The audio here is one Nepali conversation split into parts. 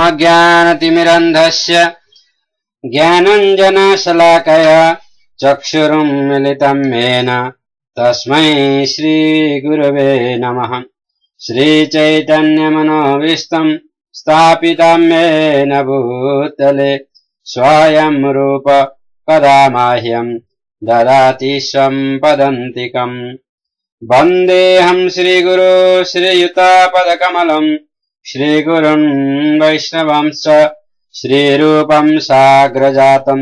अज्ञानतिमिरन्धस्य ज्ञानञ्जनशलाकया चक्षुरुन्मिलितं येन तस्मै श्रीगुरवे नमः। श्रीचैतन्यमनोभीष्टं स्थापितं येन भूतले स्वयं रूप कदा मह्यं ददाति सम्पदन्तिकम्। वन्देऽहं श्रीगुरो श्रीयुतापदकमलम् श्रीगुरुन् वैष्णवंश्च श्रीरूपं साग्रजातं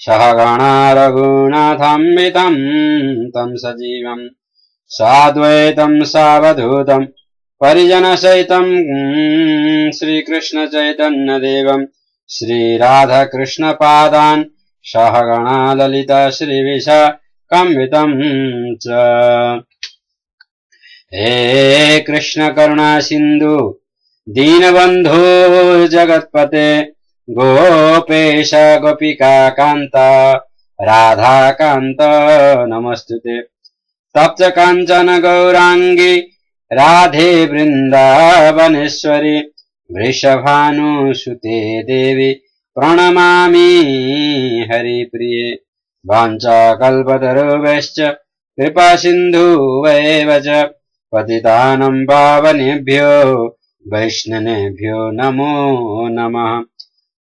सहगणा रघुनाथान्वितं तं सजीवं साद्वैतं सावधूतं परिजनसहितं श्रीकृष्णचैतन्यदेवं श्रीराधाकृष्णपादान् सहगणा ललिता श्रीविशाखान्वितं च। हे कृष्ण करुणा सिन्धु दीनबन्धो जगत्पते गोपेश गोपिका कान्त राधाकान्त नमस्तुते। तप्त काञ्चन गौराङ्गी राधे वृन्दावनेश्वरी वृषभानुसुते देवी प्रणमामि हरिप्रिये। वाञ्छाकल्पतरुभ्यश्च कृपा सिन्धुभ्येव च पतितानं पावनेभ्यो वैष्णवेभ्यो नमो नमः।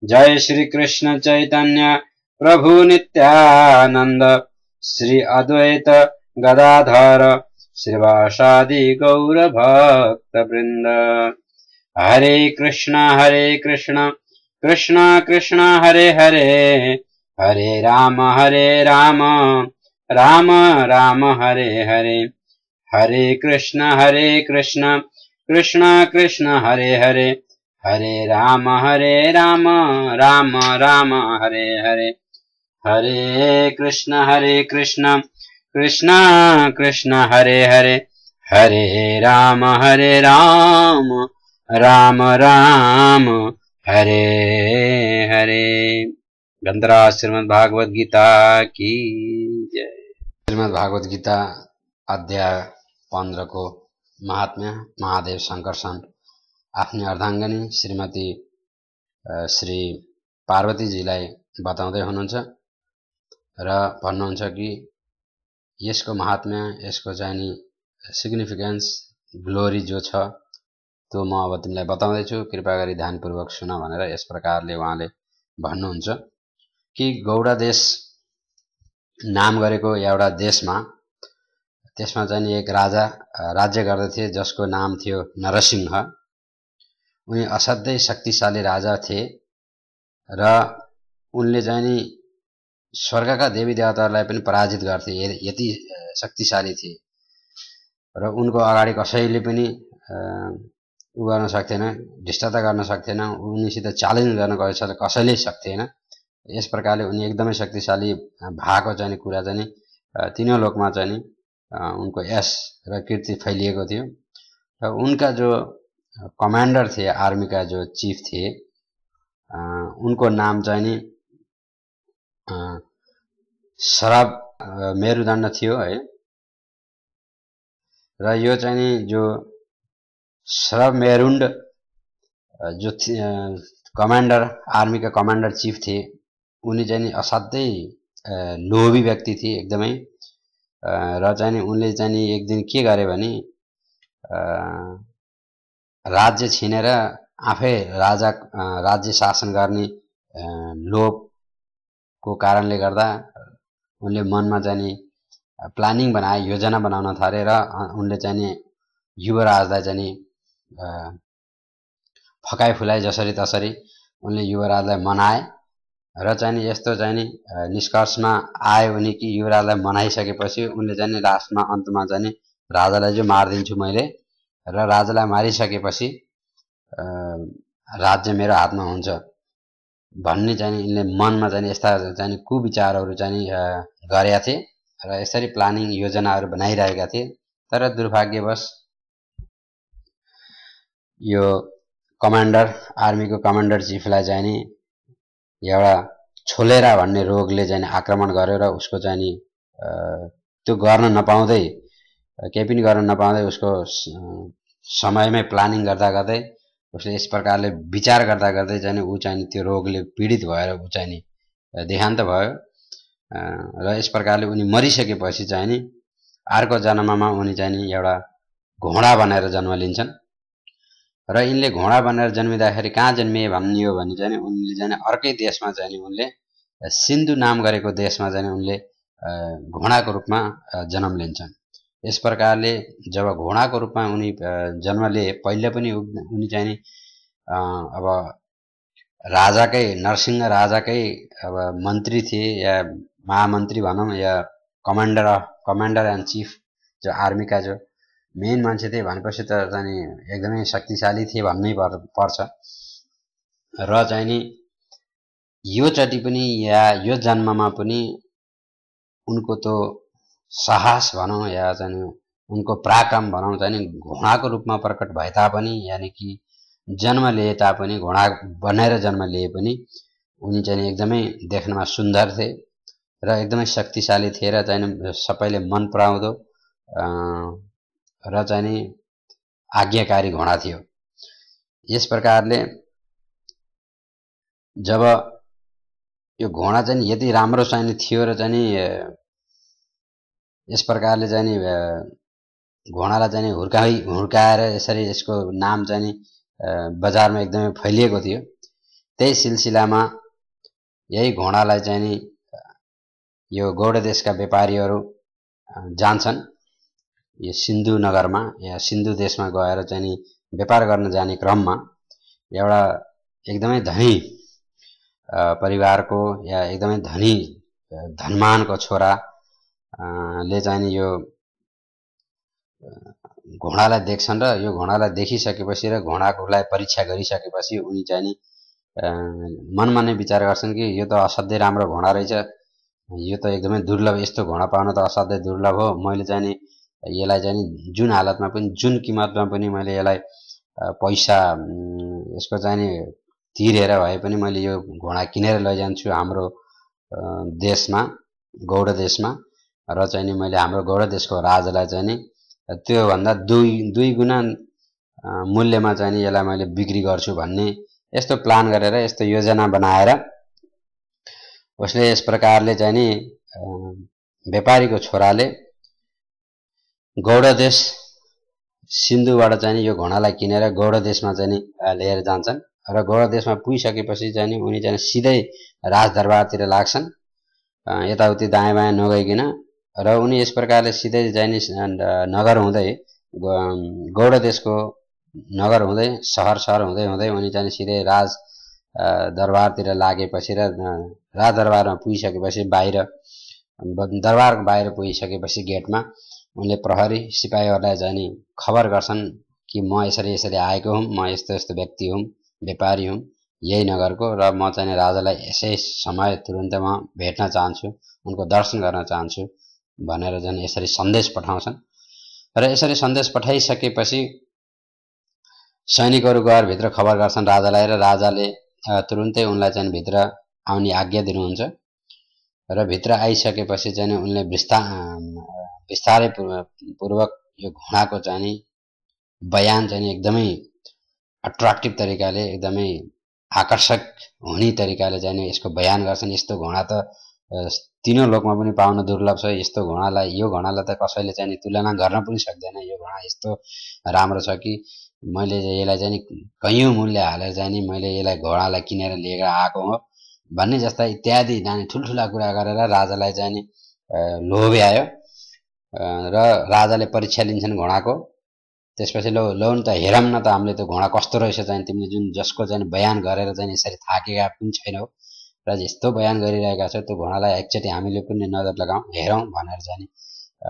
जय श्री कृष्ण चैतन्य प्रभु नित्यानंद श्री अद्वैत गदाधर श्रीवासादि गौर भक्त वृंद। हरे कृष्ण कृष्ण कृष्ण हरे हरे हरे राम राम राम हरे हरे। हरे कृष्ण कृष्ण कृष्ण हरे हरे हरे राम राम राम हरे हरे। हरे कृष्ण कृष्ण कृष्ण हरे हरे हरे राम राम राम हरे हरे। ग्रंथराज श्रीमद् भागवत गीता की जय। श्रीमद् भागवत गीता अध्याय 15 को महात्म्य महादेव शंकरसन आफ्नी अर्धाङ्गिनी श्रीमती श्री पार्वतीजीलाई बताउँदै हुनुहुन्छ र भन्नुहुन्छ कि यसको महात्म्य यसको चाहिँ सिग्निफिकेन्स ग्लोरी जो छ त्यो म अब तिमीलाई बताउँदै छु, कृपा गरी ध्यानपूर्वक सुन भनेर यस प्रकारले उहाँले भन्नुहुन्छ कि गौडा देश नाम गरेको एउटा देशमा त्यसमा चाहिँ एक राजा राज्य गर्दथे जसको नाम थियो नरसिंह। उनी असाध्यै शक्तिशाली राजा थिए र उनले चाहिँ स्वर्गका देवी देवताहरूलाई पनि पराजित गर्थे, यति शक्तिशाली थिए र उनको अगाडि कसैले पनि उ गर्न सक्थेन, धिष्टता गर्न सक्थेन, उनीसित च्यालेन्ज गर्न कसैले सक्थेन। यस प्रकारले उनी एकदमै शक्तिशाली भएको चाहिँ कुरा चाहिँ तीनों लोकमा चाहिँ उनको यश र कीर्ति फैलिएको थियो। र उनका जो कमान्डर थिए, आर्मी का जो चीफ थिए, उनको नाम चाहिँ शरभ मेरुदण्ड थियो है। र यो चाहिँ जो शरभ मेरुदण्ड जो कमान्डर आर्मी का कमान्डर चीफ थिए, उनी चाहिँ असाध्यै लोभी व्यक्ति थिए एकदमै। र चाहिँ उनले चाहिँ एक दिन के गरे भने राज्य छिनेर आफै राज्य शासन गर्ने लोभको कारणले गर्दा उनले मनमा चाहिँ प्लानिङ बनाए, योजना बनाउन थाले र उनले चाहिँ युवराजलाई चाहिँ फकाइ फुलाइ जसरी तसरी उनले युवराजलाई मनाए र चाहिँ यस्तो चाहिँ निष्कर्षमा आयो भने कि युवराजलाई मनाइसकेपछि उनले चाहिँ लास्टमा अन्तमा चाहिँ राजालाई जो मारिदिन्छु मैले र राजालाई मारिसकेपछि राज्य मेरो हातमा हुन्छ भन्ने चाहिँ यिनले मनमा चाहिँ यस्ता चाहिँ कुविचारहरू चाहिँ गरेका थिए र यसरी प्लानिङ योजनाहरू बनाइरहेका थिए। तर दुर्भाग्यवश यो कमान्डर आर्मीको कमान्डर चीफलाई चाहिँ एउटा छोलेरा भन्ने रोगले चाहिँ आक्रमण गर्यो र उसको चाहिँ त्यो गर्न नपाउँदै केही पनि गर्न नपाउँदै उसको समयमै प्लानिङ गर्दा गर्दै उसले यस प्रकारले विचार गर्दा गर्दै चाहिँ ऊ चाहिँ त्यो रोगले पीडित भएर ऊ चाहिँ देहान्त भयो र यस प्रकारले उनी मरिसकेपछि चाहिँ नि अर्को जन्ममा उनी चाहिँ एउटा घोडा बनेर जन्म लिन्छन् र यिनले घोडा बनेर जन्मिँदाखेरि कहाँ जन्मिए भन्ने हो भने चाहिँ उनले चाहिँ अर्कै देशमा चाहिँ उनले सिन्धु नाम गरेको देशमा चाहिँ उनले घोडाको रूपमा जन्म लिन्छन्। यस प्रकारले जब घोडाको रूपमा उनी जन्म लिए पहिले पनि उनी चाहिँ अब राजाकै नरसिंह राजाकै अब मन्त्री थिए या महामन्त्री भनौँ या कमान्डर एन्ड चिफ जो आर्मीका जो मेन मान्छे थिए भनेपछि त चाहिँ एकदमै शक्तिशाली थिए भन्नै पर्छ र चाहिँ नि यो चोटि पनि या यो जन्ममा पनि उनको तो साहस भनौँ या चाहिँ उनको पराक्रम भनौँ चाहिँ घोडाको रूपमा प्रकट भए तापनि यानि कि जन्म लिए तापनि घोडा बनेर जन्म लिए पनि उनी चाहिँ एकदमै देख्नमा सुन्दर थिए र एकदमै शक्तिशाली थिए र चाहिँ सबैले मन पराउँदो र चाहिँ आज्ञाकारी घोडा थियो। यस प्रकारले जब यो घोडा चाहिँ यति राम्रो चाहिँ थियो र चाहिँ यस प्रकारले चाहिँ घोडालाई चाहिँ हुर्काएर यसरी यसको नाम चाहिँ बजारमा एकदमै फैलिएको थियो। त्यही सिलसिलामा यही घोडालाई चाहिँ यो गौड देशका व्यापारीहरू जान्छन् यो सिन्धु नगरमा या सिन्धु देशमा गएर चाहिँ व्यापार गर्न जाने क्रममा एउटा एकदमै धनी परिवारको या एकदमै धनी धनमानको छोरा ले चाहिँ यो घोडालाई देख्छन् र यो घोडालाई देखिसकेपछि र घोडाकोलाई परीक्षा गरिसकेपछि उनी चाहिँ मनमा नै विचार गर्छन् कि यो त असाध्यै राम्रो घोडा रहेछ, यो त एकदमै दुर्लभ, यस्तो घोडा पाउन त असाध्यै दुर्लभ हो। मैले चाहिँ यसलाई चाहिँ जुन हालतमा पनि जुन किमतमा पनि मैले यसलाई पैसा यसको चाहिँ तिरेर भए पनि मैले यो घोडा किनेर लैजान्छु हाम्रो देशमा गौड देशमा र चाहिँ मैले हाम्रो गौड देशको राजालाई चाहिँ त्यो भन्दा दुई गुणा मूल्यमा चाहिँ यसलाई मैले बिक्री गर्छु भन्ने यस्तो प्लान गरेर यस्तो योजना बनाएर उसले यस प्रकारले चाहिँ व्यापारीको छोराले गौड देश सिन्धुबाट चाहिँ यो घोडालाई किनेर गौड देशमा चाहिँ लिएर जान्छन् र गौड देशमा पुगिसकेपछि चाहिँ उनी चाहिँ सिधै राजदरबारतिर लाग्छन् यताउति दायाँ बायाँ नगइकन र उनी यस प्रकारले सिधै चाहिँ नगर हुँदै गौड देशको नगर हुँदै शहर हुँदै हुँदै उनी चाहिँ सिधै राज दरबारतिर लागेपछि र राज दरबारमा पुगिसकेपछि दरबारको बाहिर पुगिसकेपछि गेटमा उनले प्रहरी सिपाहीहरूलाई चाहिँ खबर गर्छन् कि म यसरी यसरी आएको हुँ, म यस्तो यस्तो व्यक्ति हुँ, व्यापारी हुँ यही नगरको र म चाहिँ राजालाई यसै समय तुरुन्तै म भेट्न चाहन्छु, उनको दर्शन गर्न चाहन्छु भनेर चाहिँ यसरी सन्देश पठाउँछन् र यसरी सन्देश पठाइसकेपछि सैनिकहरू गएर भित्र खबर गर्छन् राजालाई र राजाले तुरुन्तै उनलाई चाहिँ भित्र आउने आज्ञा दिनुहुन्छ र भित्र आइसकेपछि चाहिँ उनले विस्तारै पूर्वक यो घोडाको चाहिँ बयान चाहिँ एकदमै अट्र्याक्टिभ तरिकाले एकदमै आकर्षक हुने तरिकाले चाहिँ यसको बयान गर्छन्। यस्तो घोडा त तीनों लोकमा पनि पाउन दुर्लभ छ, यस्तो यो घोडालाई त कसैले चाहिँ तुलना गर्न पनि सक्दैन, यो घोडा यस्तो राम्रो छ कि मैले यसलाई चाहिँ कैयौं मूल्य हालेर चाहिँ मैले यसलाई घोडालाई किनेर लिएर आएको हो भन्ने जस्ता इत्यादि ठुल्ठुला कुरा गरेर राजालाई चाहिँ लोभ्यायो र राजाले परीक्षा लिन्छन् घोडाको। त्यसपछि लौ न त हेरौँ न त हामीले त्यो घोडा कस्तो रहेछ चाहिँ तिमीले जुन जसको चाहिँ बयान गरेर चाहिँ यसरी थाकेका पनि छैनौ र यस्तो बयान गरिरहेका छौ त्यो घोडालाई एकचोटि हामीले पनि नजर लगाऊँ हेरौँ भनेर चाहिँ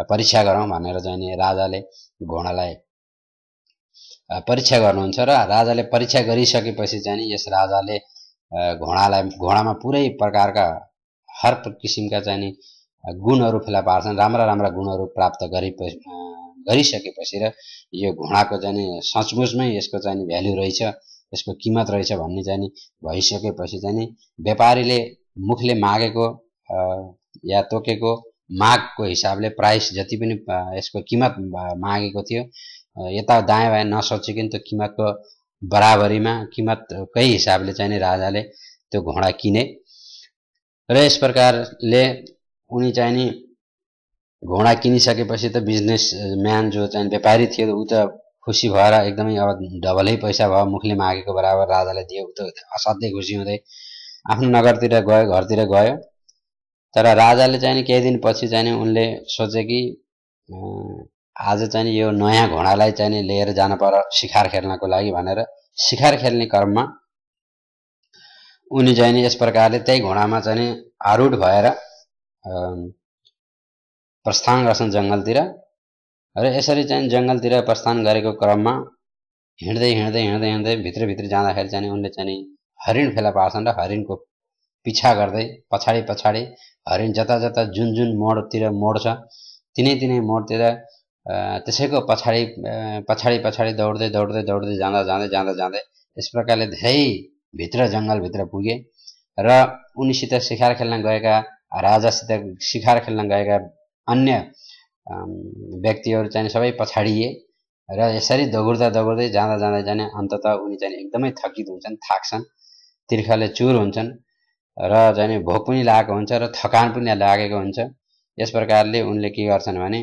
परीक्षा गरौँ भनेर चाहिँ राजाले घोडालाई परीक्षा गर्नुहुन्छ र राजाले परीक्षा गरिसकेपछि चाहिँ यस राजाले घोडामा पुरै प्रकारका हर किसिमका चाहिँ गुणहरू फेला पार्छन्, राम्रा राम्रा गुणहरू प्राप्त गरिसकेपछि र यो घोडाको चाहिँ सचमुचमै यसको चाहिँ भ्यालु रहेछ, यसको किमत रहेछ भन्ने चाहिँ भइसकेपछि चाहिँ व्यापारीले मुखले मागेको या तोकेको मागको हिसाबले प्राइस जति पनि यसको किमत मागेको थियो यता दायाँ बायाँ नसोचिकन त्यो किमतको बराबरीमा किमतकै हिसाबले चाहिँ राजाले त्यो घोडा किने र यस प्रकारले उनी चाहिँ नि घोडा किनिसकेपछि त बिजनेसम्यान जो चाहिँ व्यापारी थियो उ त खुसी भएर एकदमै अब डबलै पैसा भयो मुखले मागेको बराबर राजाले दियो उ त असाध्यै खुसी हुँदै आफ्नो नगरतिर गयो घरतिर गयो तर राजाले चाहिँ केही दिन पछि चाहिँ उनले सोचे कि आज चाहिँ यो नयाँ घोडालाई चाहिँ लिएर जान पर्यो शिकार खेल्नको लागि भनेर शिकार खेल्ने क्रममा उनी चाहिँ यस प्रकारले त्यही घोडामा चाहिँ आरूढ भएर प्रस्थान गर्छन् जंगलतिर र यसरी चाहिँ जंगलतिर प्रस्थान गरेको क्रममा हिँड्दै हिँड्दै हिँड्दै हिँड्दै भित्र जाँदाखेरि चाहिँ उनले चाहिँ हरिण फेला पार्छन् र हरिणको पिछा गर्दै पछाडी पछाडी हरिण जता जता जुन जुन मोडतिर मोड्छ तिनै मोडतिर त्यसैको पछाडी पछाडी पछाडी दौड्दै दौड्दै दौड्दै जाँदा यस प्रकारले धेरै भित्र जंगल भित्र पुगे र उनीसित शिकार खेल्न गएका राजासित शिकार खेल्न गएका अन्य व्यक्तिहरू चाहिँ सबै पछाडिए र यसरी दगुर्दै जाँदा अन्ततः उनी चाहिँ एकदमै थकित हुन्छन् थाक्छन् तिर्खाले चुर हुन्छन् र चाहिँ भोक पनि लागेको हुन्छ र थकान पनि लागेको हुन्छ यस प्रकारले उनले के गर्छन् भने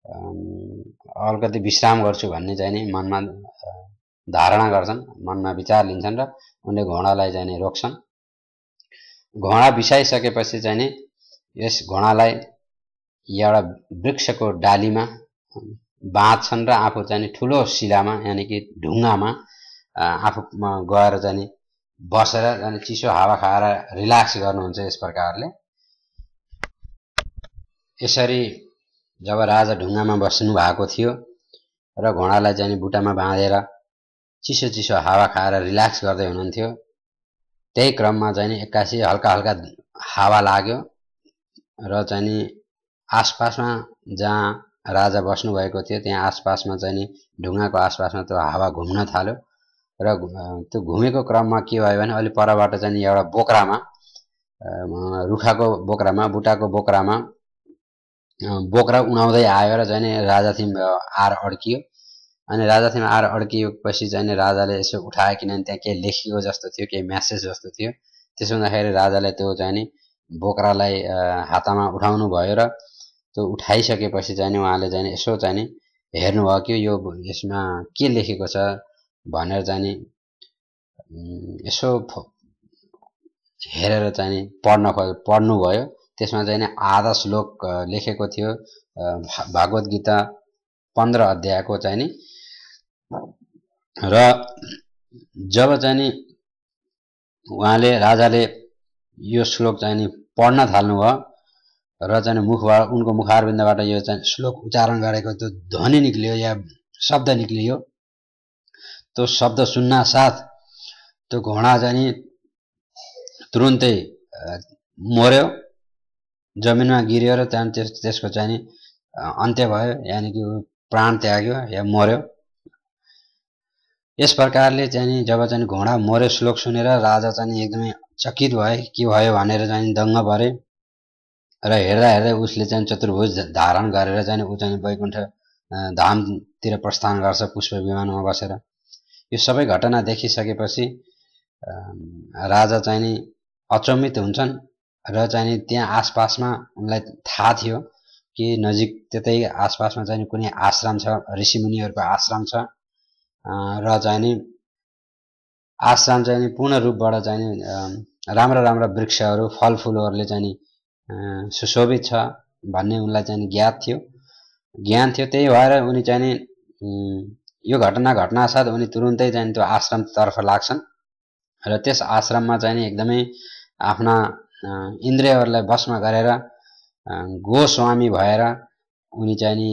अलिकति विश्राम गर्छु भन्ने चाहिँ नि मनमा धारणा गर्छन् मनमा विचार लिन्छन् र उनले घोडालाई चाहिँ रोक्छन् घोडा बिसाइसकेपछि चाहिँ नि यस घोडालाई एउटा वृक्षको डालीमा बाँध्छन् र आफू चाहिँ ठुलो शिलामा यानी कि ढुङ्गामा आफूमा गएर चाहिँ बसेर अनि चिसो हावा खाएर रिल्याक्स गर्नुहुन्छ यस प्रकारले यसरी जब राजा ढुङ्गामा बस्नु भएको थियो र घोडालाई चाहिँ बुट्टामा बाँधेर चिसो हावा खाएर रिल्याक्स गर्दै हुनुहुन्थ्यो त्यही क्रममा चाहिँ एक्कासी हल्का हल्का हावा लाग्यो र चाहिँ आसपासमा जहाँ राजा बस्नु भएको थियो त्यहाँ आसपासमा चाहिँ ढुङ्गाको आसपासमा त्यो हावा घुम्न थाल्यो र त्यो घुमेको क्रममा के भयो भने अलि परबाट चाहिँ एउटा बोक्रामा रुखाको बोक्रामा बुट्टाको बोक्रामा बोक्रा उडाउँदै आयो र चाहिँ राजाथिम आएर अड्कियो अनि राजाथिम आएर अड्किएपछि चाहिँ राजाले यसो उठाए किनभने त्यहाँ केही लेखिएको जस्तो थियो केही मेसेज जस्तो थियो त्यसो हुँदाखेरि राजाले त्यो चाहिँ बोक्रालाई हातमा उठाउनु भयो र त्यो उठाइसकेपछि चाहिँ उहाँले चाहिँ यसो चाहिँ हेर्नुभयो कि यो यसमा के लेखेको छ भनेर चाहिँ यसो हेरेर चाहिँ पढ्नुभयो त्यसमा चाहिँ आधा श्लोक लेखेको थियो भागवत गीता 15 अध्यायको चाहिँ र जब चाहिँ उहाँले राजाले यो श्लोक चाहिँ पढ्न थाल्नुभयो र चाहिँ मुखबाट उनको मुखारविन्दबाट यो चाहिँ श्लोक उच्चारण गरेको त्यो ध्वनि निक्लियो या शब्द निक्लियो त्यो शब्द सुन्न साथ त्यो घोडा चाहिँ तुरुन्तै मर्यो जमिनमा गिर्यो र त्यहाँदेखि त्यसको चाहिँ अन्त्य भयो यानी कि प्राण त्याग्यो या मर्यो यस प्रकारले चाहिँ जब चाहिँ घोडा मर्यो श्लोक सुनेर राजा चाहिँ एकदमै चकित भए के भयो भनेर चाहिँ दङ्ग परे र हेर्दा उसले चाहिँ चतुर्भुज धारण गरेर चाहिँ उ चाहिँ वैकुण्ठ धामतिर प्रस्थान गर्छ पुष्प विमानमा बसेर यो सबै घटना देखिसकेपछि राजा चाहिँ अचम्मित हुन्छन् र चाहिँ त्यहाँ आसपासमा उनलाई थाहा थियो कि नजिक त्यतै आसपासमा चाहिँ कुनै आश्रम छ ऋषिमुनिहरूको आश्रम छ र चाहिँ आश्रम चाहिँ पूर्ण रूपबाट चाहिँ राम्रा वृक्षहरू फलफुलहरूले चाहिँ सुशोभित छ भन्ने उनलाई चाहिँ ज्ञान थियो त्यही भएर उनी चाहिँ यो घटना साथ उनी तुरुन्तै चाहिँ त्यो आश्रमतर्फ लाग्छन् र त्यस आश्रममा चाहिँ एकदमै आफ्ना इन्द्रियहरूलाई बसमा गरेर गोस्वामी भएर उनी चाहिँ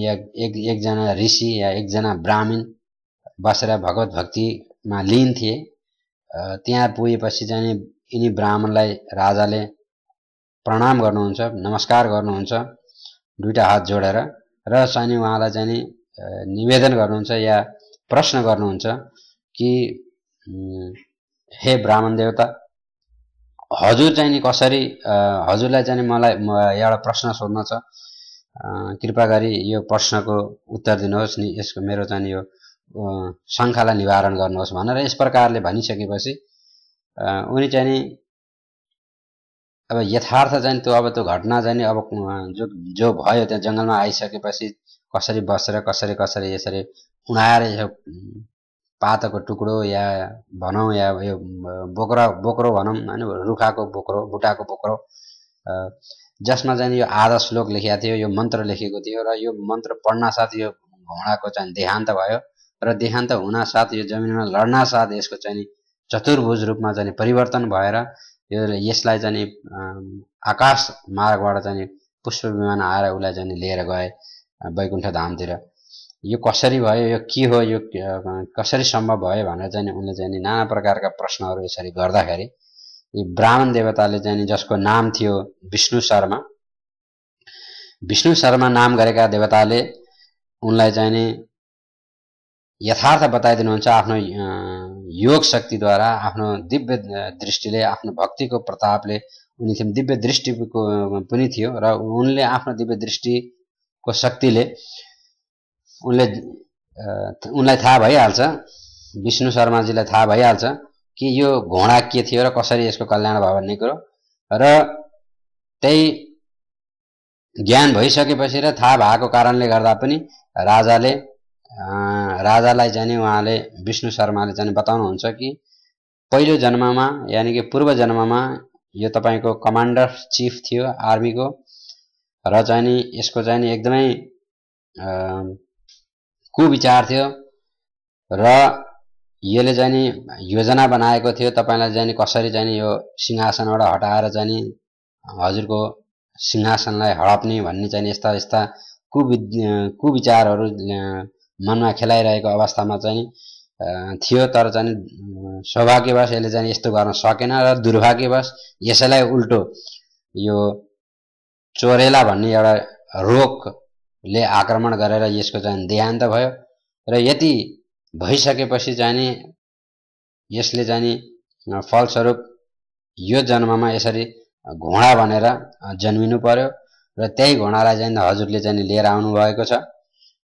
एकजना ऋषि या एकजना ब्राह्मण बसेर भगवत भक्तिमा लीन थिए त्यहाँ पुगेपछि चाहिँ यिनी ब्राह्मणलाई राजाले प्रणाम गर्नुहुन्छ नमस्कार गर्नुहुन्छ दुईटा हात जोडेर र चाहिँ उहाँलाई चाहिँ निवेदन गर्नुहुन्छ या प्रश्न गर्नुहुन्छ कि हे ब्राह्मण देवता हजुर चाहिँ कसरी हजुरलाई चाहिँ मलाई एउटा प्रश्न सोध्न छ कृपा गरी यो प्रश्नको उत्तर दिनुहोस् नि यसको मेरो चाहिँ यो शङ्कालाई निवारण गर्नुहोस् भनेर यस प्रकारले भनिसकेपछि उनी चाहिँ नि अब यथार्थ चाहिँ त्यो अब त्यो घटना चाहिँ नि अब जो भयो त्यहाँ जङ्गलमा आइसकेपछि कसरी बसेर कसरी यसरी उडाएर यो पातको टुक्रो या भनौँ या यो बोक्रो भनौँ हैन रुखाको बोक्रो बुटाको बोक्रो जसमा चाहिँ यो आधा श्लोक लेखेको थियो यो मन्त्र लेखेको थियो र यो मन्त्र पढ्न साथ यो घोडाको चाहिँ देहान्त भयो र देहान्त हुन साथ यो जमिनमा लड्न साथ यसको चाहिँ चतुर्भुज रूपमा चाहिँ परिवर्तन भएर यसलाई चाहिँ आकाश मार्गबाट चाहिँ पुष्प विमान आएर उसलाई चाहिँ लिएर गए वैकुण्ठ धामतिर। यो कसरी भयो यो के हो यो कसरी सम्भव भयो भनेर चाहिँ उनले चाहिँ नाना प्रकारका प्रश्नहरू यसरी गर्दाखेरि यी ब्राह्मण देवताले चाहिँ जसको नाम थियो विष्णु शर्मा नाम गरेका देवताले उनलाई चाहिँ यथार्थ बताइदिनुहुन्छ आफ्नो योग शक्तिद्वारा आफ्नो दिव्य दृष्टिले आफ्नो भक्तिको प्रतापले उनी दिव्य दृष्टिको पनि थियो र उनले आफ्नो दिव्य दृष्टिको शक्तिले उनलाई थाहा भइहाल्छ विष्णु शर्माजीलाई थाहा भइहाल्छ कि यो घोडा के थियो र कसरी यसको कल्याण भयो भन्ने कुरो र त्यही ज्ञान भइसकेपछि र थाहा भएको कारणले गर्दा पनि राजालाई चाहिँ उहाँले विष्णु शर्माले चाहिँ बताउनुहुन्छ कि पहिलो जन्ममा यानी कि पूर्व जन्ममा यो तपाईको कमान्डर चीफ थियो आर्मीको र चाहिँ यसको चाहिँ एकदमै कुविचार थियो र यसले चाहिँ योजना बनाएको थियो तपाईलाई चाहिँ कसरी चाहिँ यो सिंहासनबाट हटाएर चाहिँ हजुरको सिंहासनलाई हडप्ने भन्ने चाहिँ यस्ता कुविचारहरू मनमा खेलाइरहेको अवस्थामा चाहिँ थियो। तर चाहिँ सौभाग्यवश यसले चाहिँ यस्तो गर्न सकेन र दुर्भाग्यवश यसैलाई उल्टो यो चोरेला भन्ने एउटा रोगले आक्रमण गरेर यसको चाहिँ देहान्त भयो र यति भइसकेपछि चाहिँ यसले चाहिँ फलस्वरूप यो जन्ममा यसरी घोडा भनेर जन्मिनु पर्यो र त्यही घोडालाई चाहिँ हजुरले चाहिँ लिएर आउनु भएको छ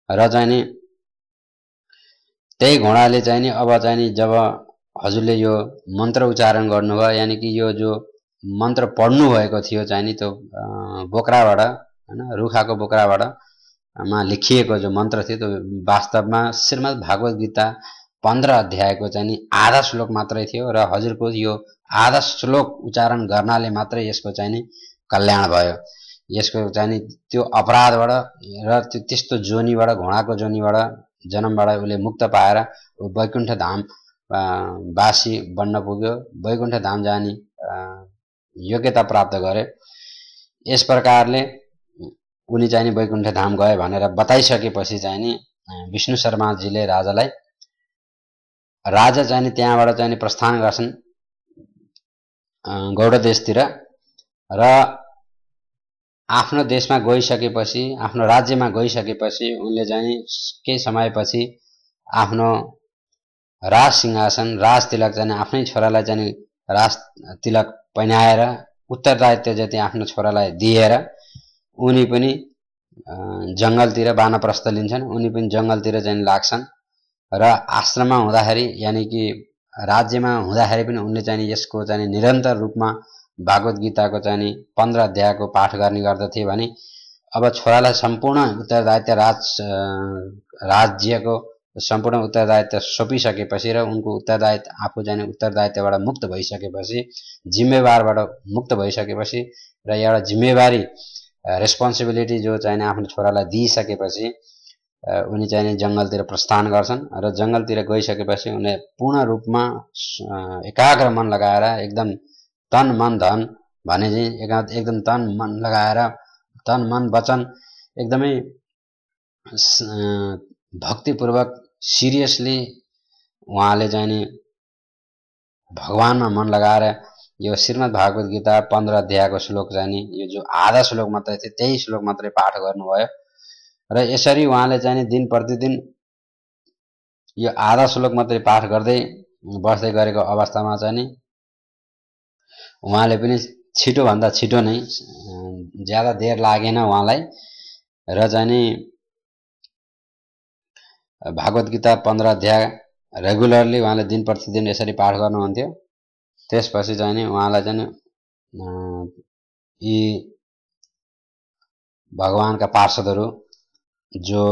र चाहिँ त्यही घोडाले चाहिँ अब चाहिँ जब हजुरले यो मन्त्र उच्चारण गर्नुभयो यानी कि यो जो मन्त्र पढ्नु भएको थियो चाहिँ त्यो बोक्राबाट हैन रुखाको बोक्राबाट मा लेखिएको जो मन्त्र थियो त्यो वास्तवमा श्रीमद् भागवत गीता 15 अध्यायको चाहिँ आधा श्लोक मात्रै थियो र हजुरको यो आधा श्लोक उच्चारण गर्नाले मात्रै यसको चाहिँ कल्याण भयो। यसको चाहिँ त्यो अपराधबाट र त्यस्तो जोनीबाट घोडाको जोनीबाट जन्मबाट उले मुक्त पाएर वैकुण्ठ धाम वासी बन्न पुग्यो, वैकुण्ठ धाम जाने योग्यता प्राप्त गरे। यस प्रकारले उनी चाहिँ वैकुण्ठ धाम गए भनेर बताइसकेपछि चाहिँ विष्णु शर्माजीले राजा चाहिँ त्यहाँबाट चाहिँ प्रस्थान गर्छन् गौड देशतिर र आफ्नो देशमा गइसकेपछि आफ्नो राज्यमा गइसकेपछि उनले चाहिँ केही समयपछि आफ्नो राज सिंहासन राज तिलक चाहिँ आफ्नै छोरालाई चाहिँ राज तिलक पहिनाएर उत्तरदायित्व जति आफ्नो छोरालाई दिएर उनी पनि जंगलतिर वानप्रस्थ लिन्छन्। उनी पनि जंगलतिर चाहिँ लाग्छन् र आश्रममा हुँदाखेरि यानी कि राज्यमा हुँदाखेरि पनि उनले चाहिँ यसको चाहिँ निरन्तर रूपमा भागवत गीताको चाहिँ 15 अध्यायको पाठ गर्ने गर्दथे भने अब छोरालाई सम्पूर्ण उत्तरदायित्व राज्यको सम्पूर्ण उत्तरदायित्व सोपिसकेपछि र उनको उत्तरदायित्व आफू चाहिँ उत्तरदायित्वबाट मुक्त भइसकेपछि जिम्मेवारबाट मुक्त भइसकेपछि र एउटा जिम्मेवारी रेस्पोन्सिबिलिटी जो चाहिँ आफ्नो छोरालाई दिइसकेपछि उनी चाहिँ जंगलतिर प्रस्थान गर्छन् र जंगलतिर गइसकेपछि उनले पूर्ण रूपमा एकाग्र मन लगाएर एकदम तन मन धन भने चाहिँ एकदम तन मन लगाएर तन मन वचन एकदमै भक्तिपूर्वक सिरियसली उहाँले चाहिँ भगवानमा मन लगाएर यो श्रीमद् भागवत गीता 15 अध्यायको श्लोक चाहिँ यो जो आधा श्लोक मात्रै थियो त्यही श्लोक मात्रै पाठ गर्नुभयो र यसरी उहाँले चाहिँ दिन प्रतिदिन यो आधा श्लोक मात्रै पाठ गर्दै बस्दै गरेको अवस्थामा चाहिँ उहाँले पनि छिटो भन्दा छिटो नै ज्यादा देर लागेन उहाँलाई र चाहिँ भागवत गीता 15 अध्याय रेगुलरली उहाँले दिन प्रतिदिन यसरी पाठ गर्नुहुन्थ्यो। त्यसपछि चाहिँ नि उहाँलाई चाहिँ यी भगवानका पार्षदहरू जो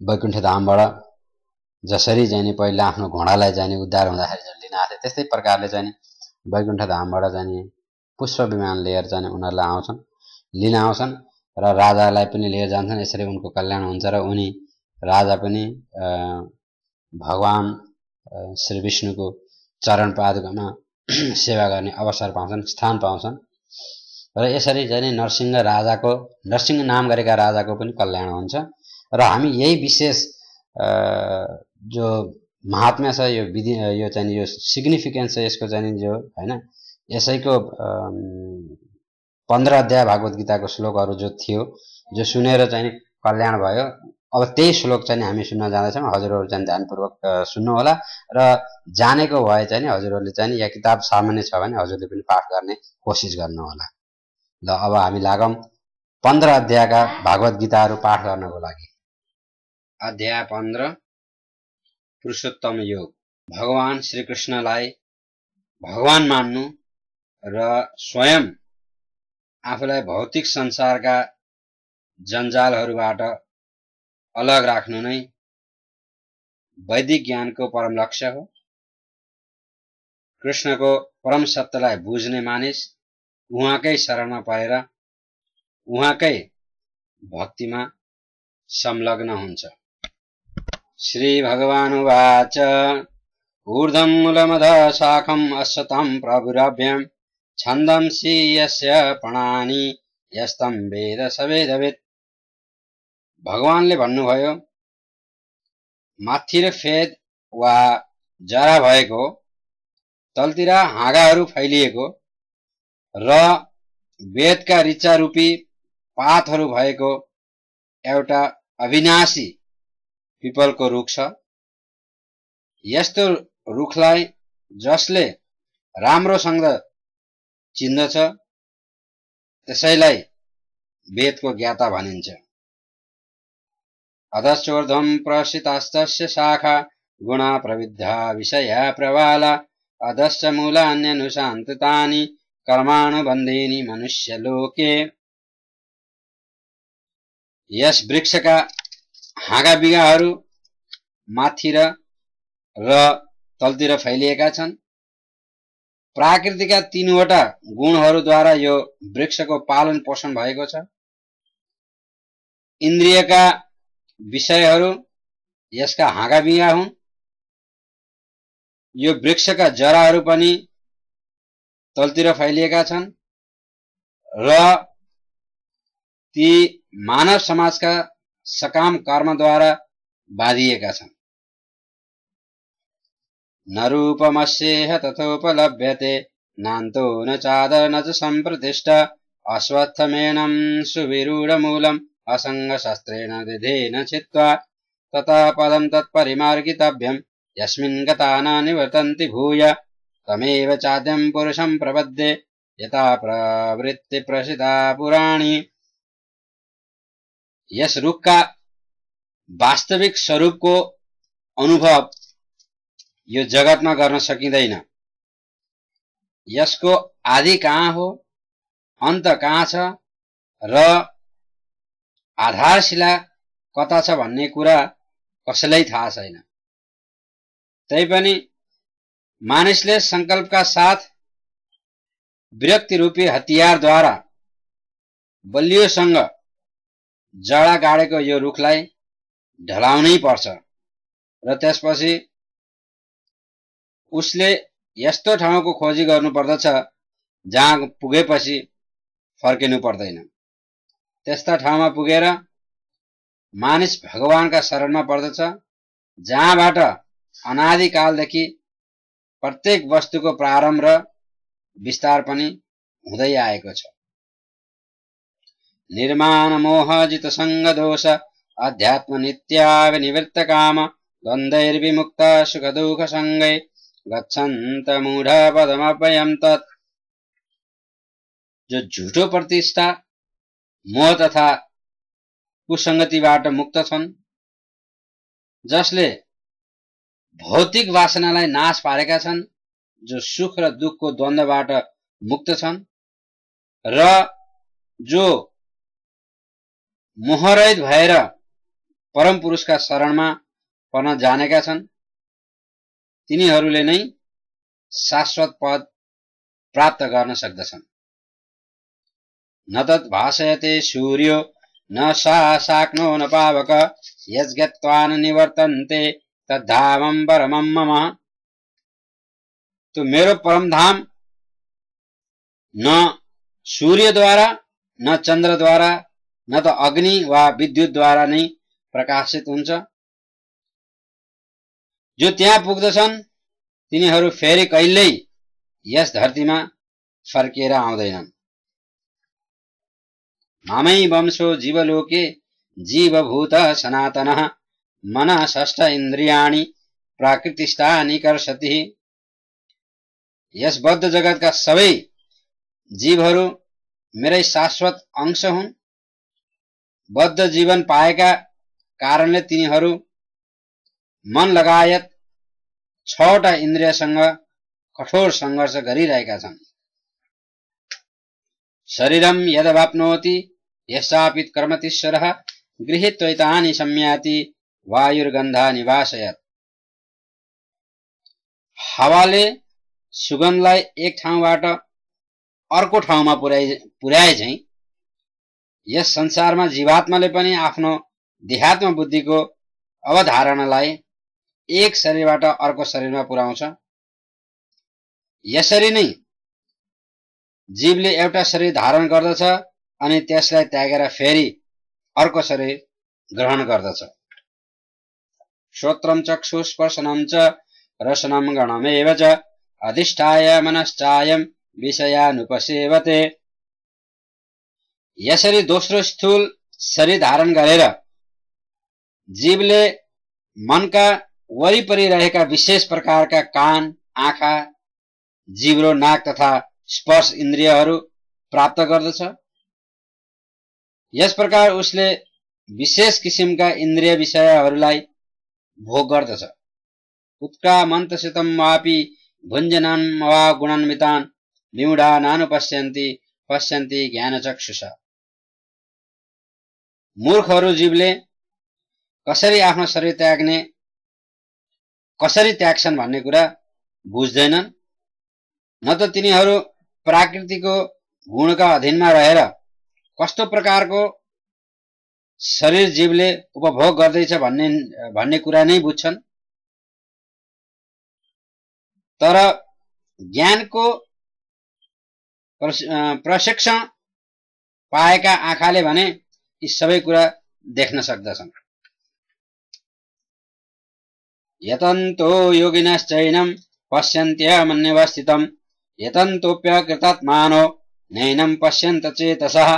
वैकुण्ठ धामबाट जसरी चाहिँ नि पहिला आफ्नो घोडालाई चाहिँ नि उद्धार हुँदाखेरि लिन आथे त्यस्तै प्रकारले चाहिँ वैकुण्ठ धामबाट चाहिँ नि पुष्प विमान लिएर चाहिँ उनीहरुलाई आउँछन्, लिन आउँछन् र राजालाई पनि लिएर जान्छन्। यसरी उनको कल्याण हुन्छ र उनी राजा पनि भगवान श्री विष्णुको चरण पादुकामा सेवा गर्ने अवसर पाउँछन्, स्थान पाउँछन् र यसरी चाहिँ नरसिंह नाम गरेका राजाको पनि कल्याण हुन्छ। र हामी यही विशेष जो महात्म्य छ यो चाहिँ यो सिग्निफिकेन्स छ यसको चाहिँ जो हैन यसैको 15 अध्याय भागवत गीताको श्लोकहरू जो थियो जो सुनेर चाहिँ कल्याण भयो। अब त्यही श्लोक चाहिँ हामी सुन्न जाँदैछौँ। हजुरहरु चाहिँ ध्यानपूर्वक सुन्नु होला र जानेको भए चाहिँ हजुरहरुले चाहिँ या किताब सामान्य छ भने हजुरले पनि पाठ गर्ने कोसिस गर्नु होला। ल अब हामी लागौं 15 अध्यायका भागवत गीताहरू पाठ गर्नको लागि। अध्याय 15 पुरुषोत्तम योग। भगवान श्री कृष्णलाई भगवान मान्नु र स्वयं आफूलाई भौतिक संसारका जन्जालहरूबाट अलग राख्नु नै वैदिक ज्ञानको परम लक्ष्य हो। कृष्णको परम सत्यलाई बुझ्ने मानिस उहाँकै शरणमा परेर उहाँकै भक्तिमा संलग्न हुन्छ। श्री भगवानुवाच ऊर्ध्वं मूलमधः शाखम् अश्वत्थं प्रभुरभ्यं छन्दंसि यस्य पर्णानि यस्तं वेद स वेदवित्। भगवानले भन्नुभयो माथि र फेद वा जरा भएको तलतिर हाँगाहरू फैलिएको र वेदका ऋचा रूपी पातहरू भएको एउटा अविनाशी पिपलको रुख छ। यस्तो रुखलाई जसले राम्रोसँग चिन्दछ त्यसैलाई वेदको ज्ञाता भनिन्छ। अधश्चोर्ध्वं प्रसितास्तस्य शाखा गुणा प्रविद्धा विषया प्रवाला अधश्च मूलान्यनुशान्ततानि कर्मानुबन्धीनि मनुष्यलोके। यस वृक्षका हाँगा बिगाहरू माथि र तलतिर फैलिएका छन्। प्रकृतिका 3 वटा गुणहरूद्वारा यो वृक्षको पालन पोषण भएको छ। इन्द्रियका विषयहरू यसका हाँगा बिगा हुन्। यो वृक्षका जराहरू पनि तलतिर फैलिएका छन् र ती मानव समाजका सकाम कर्मद्वारा बाधिएका छन्। न रूपमस्येह तथोपलभ्यते नान्तो न चादर न च सम्प्रतिष्ठा अश्वत्थमेनं सुविरूढमूलम् असङ्गशस्त्रेण दृढेन छित्त्वा ततः पदं तत्परिमार्गितव्यम् यस्मिन् गता न निवर्तन्ति भूय तमेव चाद्यं पुरुषं प्रपद्ये यथा प्रवृत्ति प्रसिद्धा पुराणी। यस रुखका वास्तविक स्वरूपको अनुभव यो जगतमा गर्न सकिँदैन। यसको आदि कहाँ हो, अन्त कहाँ छ र आधारशिला कता छ भन्ने कुरा कसैलाई थाहा छैन। तैपनि मानिसले संकल्पका साथ विरक्ति रूपी हतियारद्वारा बलियोसँग जडा गाडेको यो रुखलाई ढलाउनै पर्छ र त्यसपछि उसले यस्तो ठाउँको खोजी गर्नु पर्दछ जहाँ पुगेपछि फर्किनु पर्दैन। त्यस्ता ठाउँमा पुगेर मानिस भगवानका शरणमा पर्दछ जहाँबाट अनादिकालदेखि प्रत्येक वस्तुको प्रारम्भ र विस्तार पनि हुँदै आएको छ। निर्माण मोह जित संग दोष अध्यात्म नित्या विनिवृत्त काम द्वन्द्वैर्विमुक्त सुख दुख संगै गच्छन्त मूढ़ पदमभयम् तत्। जो झुठो प्रतिष्ठा मोह तथा कुसंगतिबाट मुक्त छन् जसले भौतिक वासनालाई नाश पारेका छन्, जो सुख र दुःखको द्वन्द्वबाट मुक्त छन् र जो मोहरहित भएर परम पुरुषका शरणमा पर्न जानेका छन्, तिनीहरूले नै शाश्वत पद प्राप्त गर्न सक्दछन्। न तत् भासयते सूर्यो न शाक्नो न पावक यज्ञत्वा न निवर्तन्ते तद्धामं परमं मम। तो मेरो परमधाम न सूर्यद्वारा न चन्द्रद्वारा न त अग्नि वा विद्युतद्वारा नै प्रकाशित हुन्छ। जो त्यहाँ पुग्दछन् तिनीहरू फेरि कहिल्यै यस धरतीमा फर्केर आउँदैनन्। मामै वंशो जीवलोके जीवभूत सनातनः मनः षष्ठ इन्द्रियाणि प्राकृतिस्थानि कर्षति। यस बद्ध जगतका सबै जीवहरू मेरै शाश्वत अंश हुन्। बद्ध जीवन पाएका कारणले तिनीहरू मन लगायत 6वटा इन्द्रियसँग कठोर संघर्ष गरिरहेका छन्। शरीरम यदवाप्नोति यस्यापित कर्मतीश्वरः गृहीत्वैतानि सम्याति वायुर्गन्धानि वाशयत्। हावाले सुगन्धलाई एक ठाउँबाट अर्को ठाउँमा पुर्याए झैं यस संसारमा जीवात्माले पनि आफ्नो देहात्म बुद्धिको अवधारणालाई एक शरीरबाट अर्को शरीरमा पुर्याउँछ। यसरी नै जीवले एउटा शरीर धारण गर्दछ अनि त्यसलाई त्यागेर फेरि अर्को शरीर ग्रहण गर्दछ। श्रोत्रम चक्षुस्पर्शनम च रसनम गणमेव च अधिष्ठाय मनश्चायं विषयानुपसेवते। यसरी दोस्रो स्थूल शरीर धारण गरेर जीवले मनका वरिपरि रहेका विशेष प्रकारका कान, आँखा, जिब्रो, नाक तथा स्पर्श इन्द्रियहरू प्राप्त गर्दछ। यस प्रकार उसले विशेष किसिमका इन्द्रिय विषयहरूलाई भोग गर्दछ। उत्क्रामन्तसितं वापि भुञ्जनं वा गुणान्वितान् विमूढा नानुपश्यन्ति पश्यन्ति ज्ञानचक्षुषा। मूर्खहरू जीवले कसरी आफ्नो शरीर त्याग्ने, कसरी त्याग्छन् भन्ने कुरा बुझ्दैनन्। न त तिनीहरू प्रकृतिको गुणका अधीनमा रहेर कस्तो प्रकारको शरीर जीवले उपभोग गर्दैछ भन्ने कुरा नै बुझ्छन्। तर ज्ञानको प्रशिक्षण पाएका आँखाले भने यी सबै कुरा देख्न सक्दछन्। यतन्तो योगिनश्चैनं पश्यन्त्यमन्यवस्थितं यतन्तोऽप्यकृतात्मानो नैनं पश्यन्त चेतसः।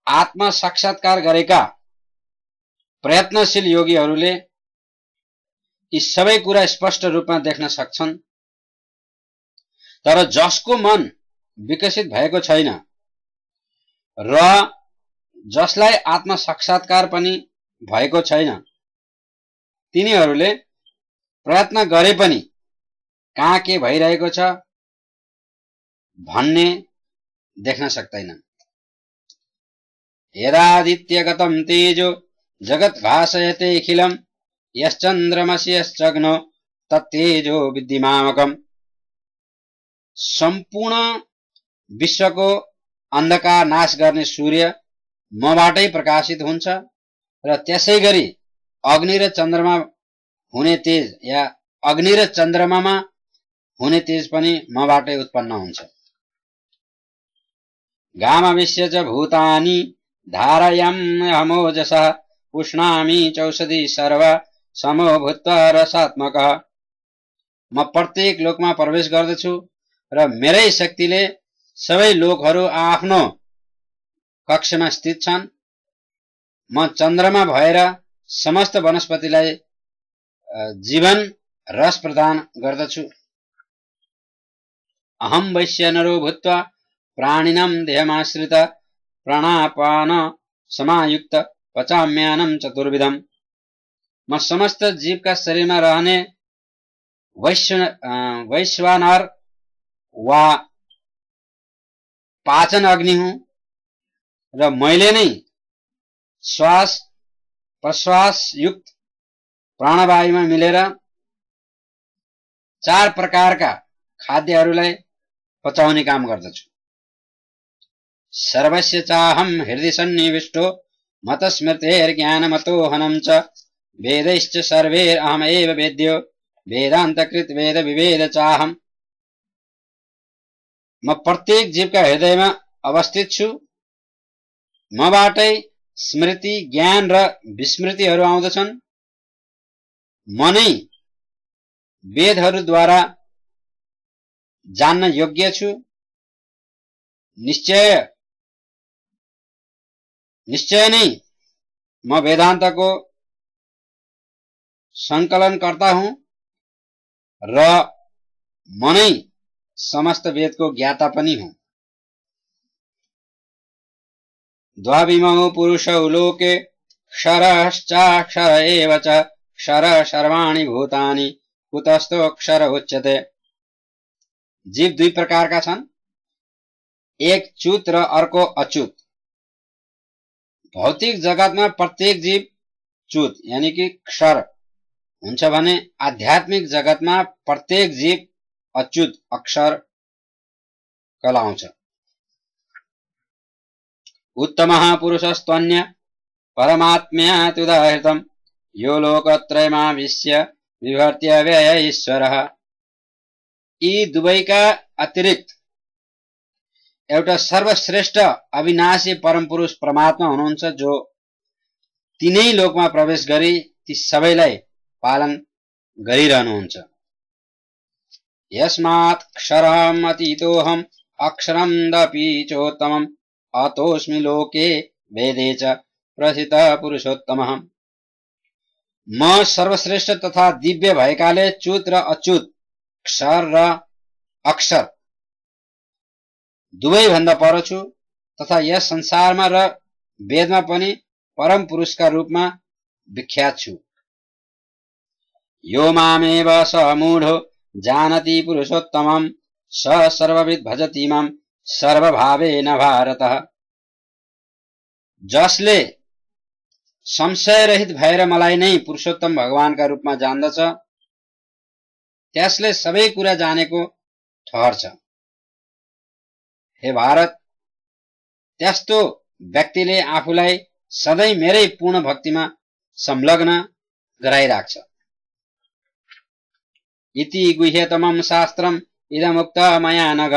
आत्मा साक्षात्कार गरेका प्रयत्नशील योगीहरूले यी सबै कुरा स्पष्ट रूपमा देख्न सक्छन्। तर जसको मन विकसित भएको छैन र जसलाई आत्म साक्षात्कार पनि भएको छैन तिनीहरूले प्रयत्न गरे पनि कहाँ के भइरहेको छ भन्ने देख्न सक्दैनन्। यदादित्यगतं तेजो जगत् भासयते अखिलं यश्चन्द्रमसि यश्चग्नो तत्तेजो विद्धिमामकम्। सम्पूर्ण विश्वको अन्धकार नाश गर्ने सूर्य मबाटै प्रकाशित हुन्छ र त्यसैगरी अग्नि र चन्द्रमा हुने तेज या अग्नि र चन्द्रमामा हुने तेज पनि मबाटै उत्पन्न हुन्छ। गामविश्य च भूतानि धारयाम्यहमोजसः पुष्णामि चौषधि सर्व समो भूत्वा रसात्मकः। म प्रत्येक लोकमा प्रवेश गर्दछु र मेरै शक्तिले सबै लोकहरू आफ्नो कक्षमा स्थित छन्। म चन्द्रमा भएर समस्त वनस्पतिलाई जीवन रस प्रदान गर्दछु। अहम वैश्यनरो भूत्वा प्राणिनां देहमाश्रित प्राणापान समायुक्त पचाम्यानं चतुर्विधम्। म समस्त जीवका शरीरमा रहने वैश्वानर वा पाचन अग्नि हुँ र मैले नै श्वास प्रश्वास युक्त प्राणवायुमा मिलेर 4 प्रकारका खाद्यहरूलाई पचाउने काम गर्दछु। सर्वस्य चाहं हृदि सन्निविष्टो मतस्मृतेर्ज्ञानमतोहनं च वेदैश्च सर्वैरहमेव वेद्यो वेदान्तकृत वेद विवेद चाहम। म प्रत्येक जीवका हृदयमा अवस्थित छु। मबाटै स्मृति ज्ञान र विस्मृतिहरू आउँदछन्। म नै वेदहरूद्वारा जान्न योग्य छु। निश्चय नै म वेदान्तको संकलनकर्ता हुँ र म नै समस्त वेदको ज्ञाता पनि हुँ। द्वाविमौ पुरुषौ लोके क्षरश्चाक्षर एव च क्षर सर्वाणि भूतानि कुतस्तो अक्षर उच्यते। जीव 2 प्रकारका छन्, एक च्युत र अर्को अच्युत। भौतिक जगतमा प्रत्येक जीव च्युत यानी कि क्षर हुन्छ भने आध्यात्मिक जगतमा प्रत्येक जीव अच्युत अक्षर कहलाउँछ। उत्तमः पुरुषस्त्वन्य परमात्म्यात्युदाहृतम् यो लोकत्रयमाविश्य विभर्त्य व्यय ईश्वरः। यी दुवैका अतिरिक्त एउटा सर्वश्रेष्ठ अविनाशी परमपुरुष परमात्मा हुनुहुन्छ जो तीनै लोकमा प्रवेश गरी ती सबैलाई पालन गरिरहनुहुन्छ। यस्मात् क्षरम् अतीतोऽहम् अक्षरम् दपि चोत्तमम् अतोऽस्मि लोके वेदे च प्रथितः पुरुषोत्तमः। म सर्वश्रेष्ठ तथा दिव्य भएकाले च्युत र अच्युत क्षर र अक्षर दुवै भन्दा पर छु तथा यस संसारमा र वेदमा पनि परम पुरुषका रूपमा विख्यात छु। यो मामेव स मूढो जानति पुरुषोत्तमम् स सर्वविद् भजति मां सर्वभावेन भारतः। जसले संशय रहित भएर मलाई नै पुरुषोत्तम भगवानका रूपमा जान्दछ त्यसले सबै कुरा जानेको ठहर्छ। हे भारत, त्यस्तो व्यक्तिले आफूलाई सधैँ मेरै पूर्ण भक्तिमा संलग्न गराइराख्छ। इति गुह्यतमं शास्त्रम् इदमुक्त मया नघ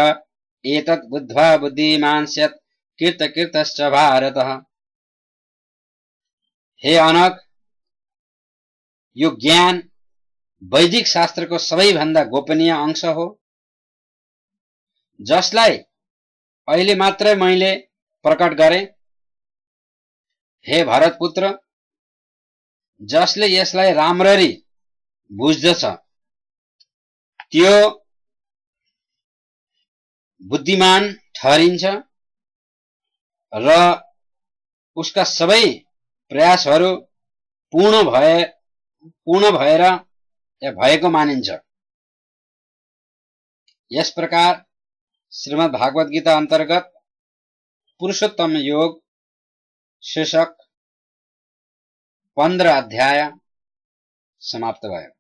एतत् बुद्ध्वा बुद्धिमान् स्यात् कृतकृतश्च भारतः। हे अनग, यो ज्ञान वैदिक शास्त्रको सबैभन्दा गोपनीय अंश हो जसलाई अहिले मात्रै मैले प्रकट गरे। हे भरतपुत्र, जसले यसलाई राम्ररी बुझ्दछ त्यो बुद्धिमान ठहरिन्छ र उसका सबै प्रयासहरू पूर्ण भएर या भएको मानिन्छ। यस प्रकार श्रीमद् भागवत गीता अंतर्गत पुरुषोत्तम योग शीर्षक 15 अध्याय समाप्त भयो।